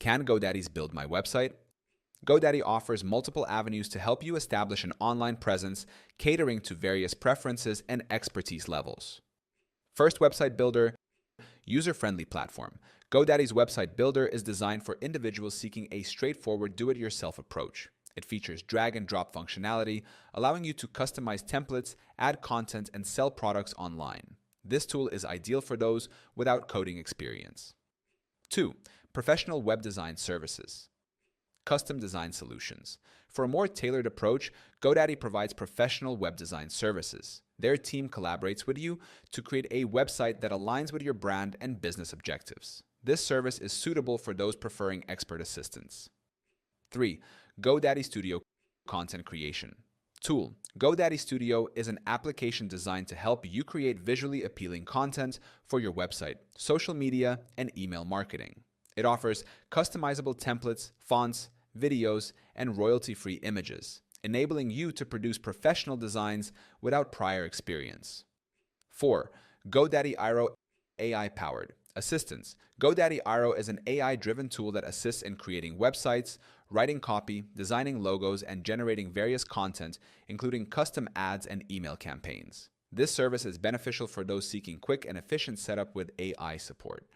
Can GoDaddy's build my website? GoDaddy offers multiple avenues to help you establish an online presence, catering to various preferences and expertise levels. First, website builder, user-friendly platform. GoDaddy's website builder is designed for individuals seeking a straightforward do-it-yourself approach. It features drag-and-drop functionality, allowing you to customize templates, add content, and sell products online. This tool is ideal for those without coding experience. 2. Professional web design services. Custom design solutions. For a more tailored approach, GoDaddy provides professional web design services. Their team collaborates with you to create a website that aligns with your brand and business objectives. This service is suitable for those preferring expert assistance. 3. GoDaddy Studio content creation. Tool. GoDaddy Studio is an application designed to help you create visually appealing content for your website, social media, and email marketing. It offers customizable templates, fonts, videos, and royalty-free images, enabling you to produce professional designs without prior experience. 4. GoDaddy Airo AI-powered assistance. GoDaddy Airo is an AI-driven tool that assists in creating websites, writing copy, designing logos, and generating various content, including custom ads and email campaigns. This service is beneficial for those seeking quick and efficient setup with AI support.